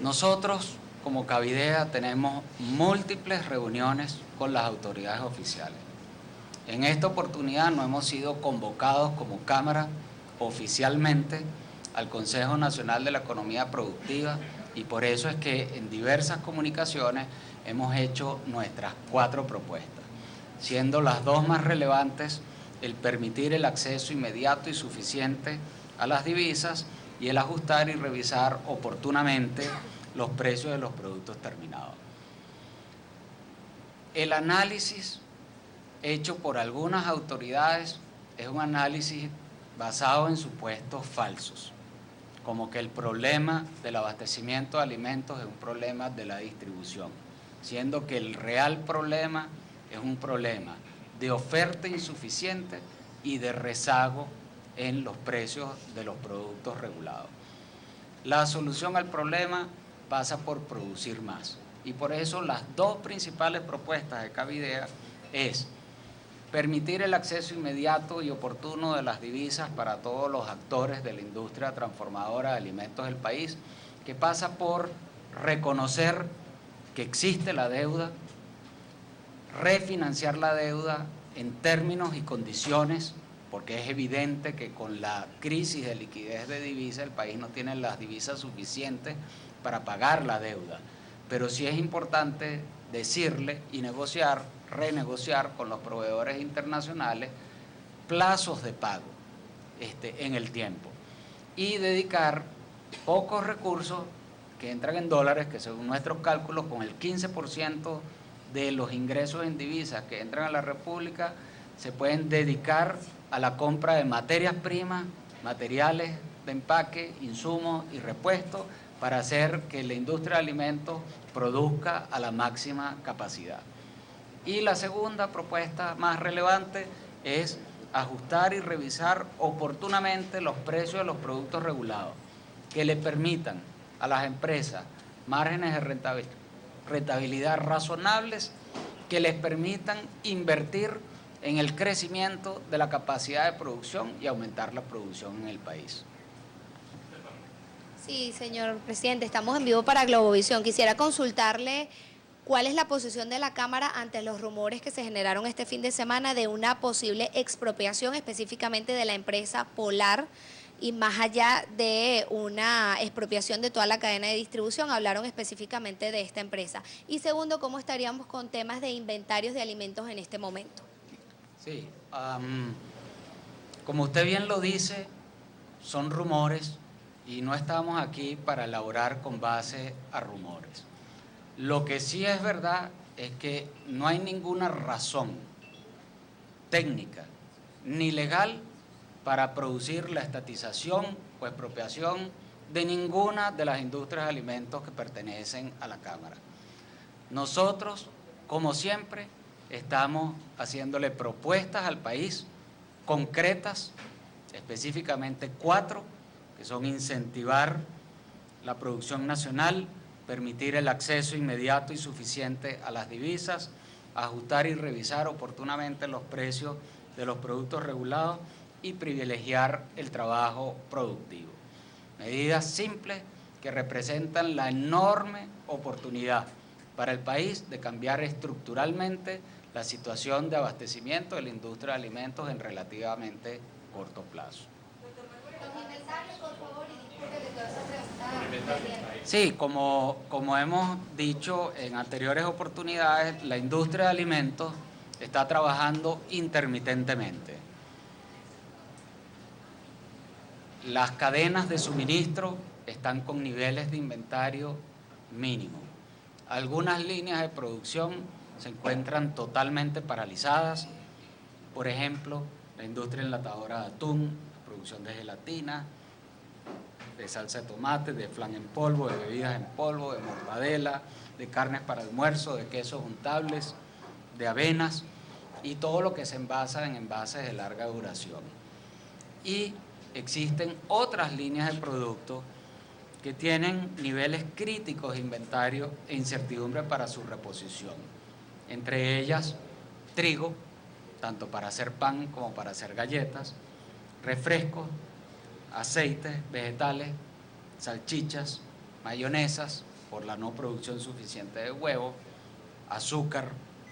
Nosotros, como Cavidea, tenemos múltiples reuniones con las autoridades oficiales. En esta oportunidad no hemos sido convocados como Cámara oficialmente al Consejo Nacional de la Economía Productiva y por eso es que en diversas comunicaciones hemos hecho nuestras 4 propuestas, siendo las 2 más relevantes el permitir el acceso inmediato y suficiente a las divisas y el ajustar y revisar oportunamente los precios de los productos terminados. El análisis hecho por algunas autoridades es un análisis basado en supuestos falsos, como que el problema del abastecimiento de alimentos es un problema de la distribución, siendo que el real problema es un problema de oferta insuficiente y de rezago en los precios de los productos regulados. La solución al problema pasa por producir más y por eso las 2 principales propuestas de Cavidea es permitir el acceso inmediato y oportuno de las divisas para todos los actores de la industria transformadora de alimentos del país, que pasa por reconocer que existe la deuda, refinanciar la deuda en términos y condiciones, porque es evidente que con la crisis de liquidez de divisas el país no tiene las divisas suficientes para pagar la deuda, pero sí es importante decirle y renegociar con los proveedores internacionales plazos de pago en el tiempo y dedicar pocos recursos que entran en dólares, que según nuestros cálculos con el 15% de los ingresos en divisas que entran a la República se pueden dedicar a la compra de materias primas, materiales de empaque, insumos y repuestos para hacer que la industria de alimentos produzca a la máxima capacidad. Y la segunda propuesta más relevante es ajustar y revisar oportunamente los precios de los productos regulados, que le permitan a las empresas márgenes de rentabilidad razonables, que les permitan invertir en el crecimiento de la capacidad de producción y aumentar la producción en el país. Sí, señor presidente, estamos en vivo para Globovisión. Quisiera consultarle cuál es la posición de la Cámara ante los rumores que se generaron este fin de semana de una posible expropiación específicamente de la empresa Polar y más allá de una expropiación de toda la cadena de distribución, hablaron específicamente de esta empresa. Y segundo, ¿cómo estaríamos con temas de inventarios de alimentos en este momento? Sí, como usted bien lo dice, son rumores y no estamos aquí para elaborar con base a rumores. Lo que sí es verdad es que no hay ninguna razón técnica ni legal para producir la estatización o expropiación de ninguna de las industrias de alimentos que pertenecen a la Cámara. Nosotros, como siempre, estamos haciéndole propuestas al país concretas, específicamente 4, que son incentivar la producción nacional, permitir el acceso inmediato y suficiente a las divisas, ajustar y revisar oportunamente los precios de los productos regulados y privilegiar el trabajo productivo. Medidas simples que representan la enorme oportunidad para el país de cambiar estructuralmente la situación de abastecimiento de la industria de alimentos en relativamente corto plazo. Sí, como hemos dicho en anteriores oportunidades, la industria de alimentos está trabajando intermitentemente. Las cadenas de suministro están con niveles de inventario mínimos. Algunas líneas de producción se encuentran totalmente paralizadas. Por ejemplo, la industria enlatadora de atún, la producción de gelatina, de salsa de tomate, de flan en polvo, de bebidas en polvo, de mortadela, de carnes para almuerzo, de quesos untables, de avenas y todo lo que se envasa en envases de larga duración. Y existen otras líneas de productos que tienen niveles críticos de inventario e incertidumbre para su reposición. Entre ellas, trigo, tanto para hacer pan como para hacer galletas, refrescos, aceites vegetales, salchichas, mayonesas, por la no producción suficiente de huevo, azúcar,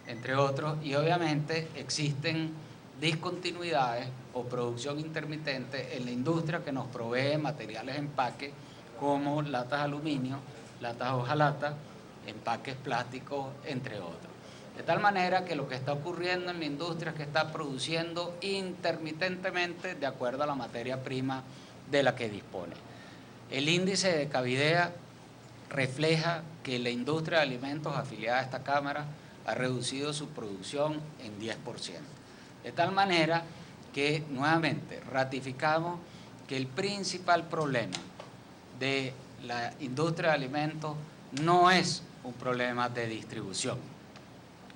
entre otros, y obviamente existen discontinuidades o producción intermitente en la industria que nos provee materiales de empaque como latas de aluminio, latas de hojalata, empaques plásticos, entre otros. De tal manera que lo que está ocurriendo en la industria es que está produciendo intermitentemente de acuerdo a la materia prima de la que dispone. El índice de Cavidea refleja que la industria de alimentos afiliada a esta Cámara ha reducido su producción en 10%. De tal manera que nuevamente ratificamos que el principal problema de la industria de alimentos no es un problema de distribución,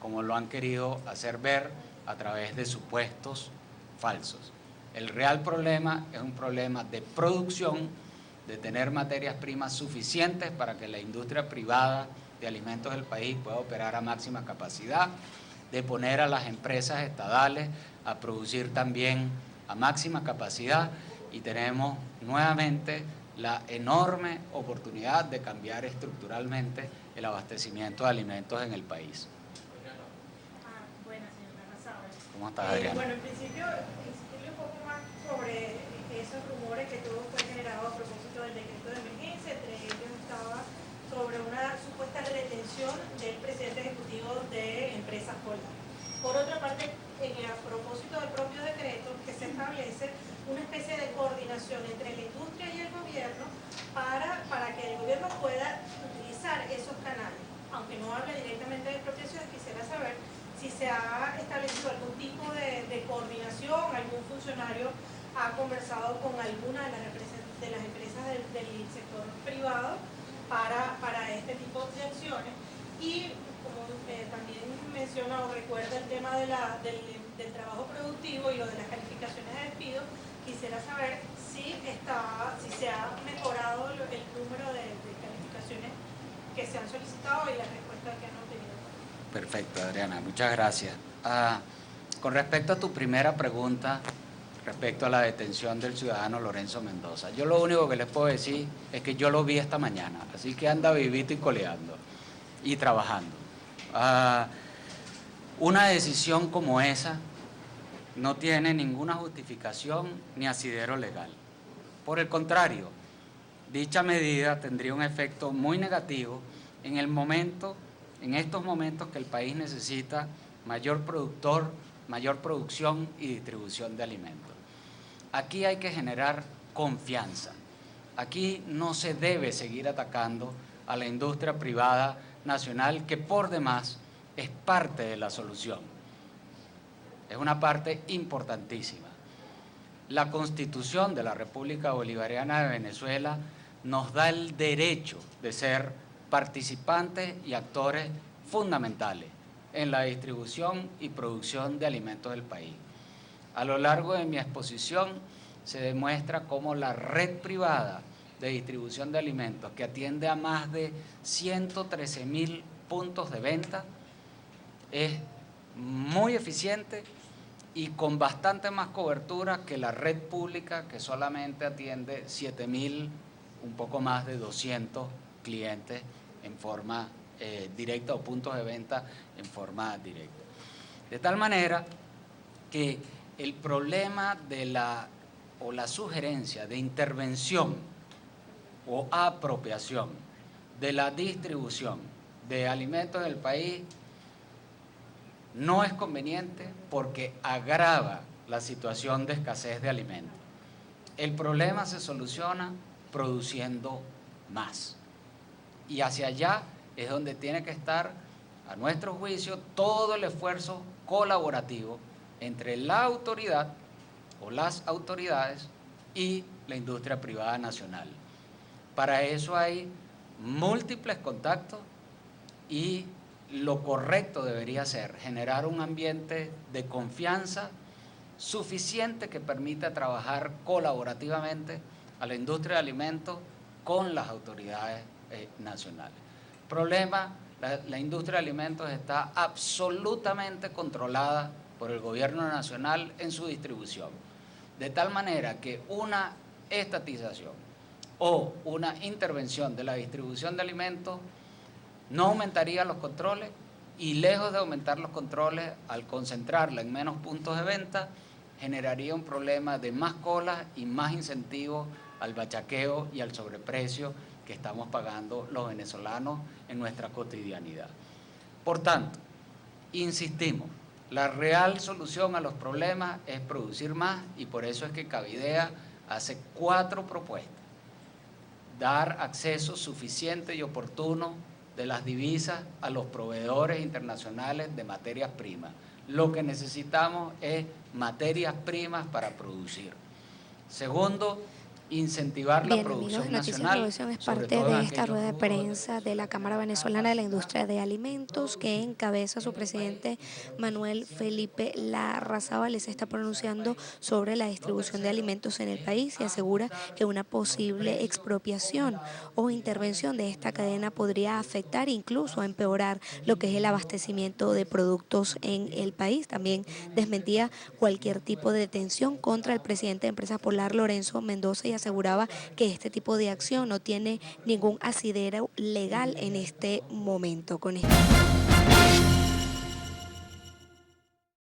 como lo han querido hacer ver a través de supuestos falsos. El real problema es un problema de producción, de tener materias primas suficientes para que la industria privada de alimentos del país pueda operar a máxima capacidad, de poner a las empresas estatales a producir también a máxima capacidad, y tenemos nuevamente la enorme oportunidad de cambiar estructuralmente el abastecimiento de alimentos en el país. Buenas, señora Razabal. ¿Cómo estás, Adriana? Bueno, en principio, insistirle un poco más sobre esos rumores que todo fue generado a propósito del decreto de emergencia. Entre ellos estaba sobre una supuesta retención del presidente ejecutivo de Empresas Polar. Por otra parte, a propósito del propio decreto, que se establece una especie de coordinación entre la industria y el gobierno para que el gobierno pueda utilizar esos canales. Aunque no hable directamente de expropiación, quisiera saber si se ha establecido algún tipo de coordinación, algún funcionario ha conversado con alguna de las empresas del sector privado para este tipo de acciones. Y como también menciona o recuerda el tema del trabajo productivo y lo de las calificaciones de despido, quisiera saber si se ha mejorado el número de calificaciones que se han solicitado y las respuestas que han obtenido. Perfecto, Adriana, muchas gracias. Con respecto a tu primera pregunta, respecto a la detención del ciudadano Lorenzo Mendoza, yo lo único que les puedo decir es que yo lo vi esta mañana, así que anda vivito y coleando y trabajando. Una decisión como esa no tiene ninguna justificación ni asidero legal. Por el contrario, dicha medida tendría un efecto muy negativo en estos momentos que el país necesita mayor producción y distribución de alimentos. Aquí hay que generar confianza. Aquí no se debe seguir atacando a la industria privada nacional, que por demás es parte de la solución. Es una parte importantísima. La Constitución de la República Bolivariana de Venezuela nos da el derecho de ser participantes y actores fundamentales en la distribución y producción de alimentos del país. A lo largo de mi exposición se demuestra cómo la red privada de distribución de alimentos, que atiende a más de 113.000 puntos de venta, es muy eficiente y con bastante más cobertura que la red pública, que solamente atiende 7.000, un poco más de 200 clientes en forma directa, o puntos de venta en forma directa. De tal manera que el problema de la sugerencia de intervención o apropiación de la distribución de alimentos del país no es conveniente, porque agrava la situación de escasez de alimentos. El problema se soluciona produciendo más. Y hacia allá es donde tiene que estar, a nuestro juicio, todo el esfuerzo colaborativo entre la autoridad o las autoridades y la industria privada nacional. Para eso hay múltiples contactos, y lo correcto debería ser generar un ambiente de confianza suficiente que permita trabajar colaborativamente a la industria de alimentos con las autoridades nacionales. Problema, la industria de alimentos está absolutamente controlada por el gobierno nacional en su distribución, de tal manera que una estatización o una intervención de la distribución de alimentos no aumentaría los controles y lejos de aumentar los controles, al concentrarla en menos puntos de venta, generaría un problema de más colas y más incentivos al bachaqueo y al sobreprecio que estamos pagando los venezolanos en nuestra cotidianidad. Por tanto, insistimos, la real solución a los problemas es producir más y por eso es que Cavidea hace 4 propuestas. Dar acceso suficiente y oportuno de las divisas a los proveedores internacionales de materias primas. Lo que necesitamos es materias primas para producir. Segundo, incentivar la producción nacional. Provisión es parte de esta rueda de prensa de la Cámara Venezolana de la Industria de Alimentos que encabeza su presidente Manuel Felipe Larrazábal. Se está pronunciando sobre la distribución de alimentos en el país y asegura que una posible expropiación o intervención de esta cadena podría afectar, incluso a empeorar lo que es el abastecimiento de productos en el país. También desmentía cualquier tipo de detención contra el presidente de Empresas Polar, Lorenzo Mendoza, y aseguraba que este tipo de acción no tiene ningún asidero legal en este momento. Con esto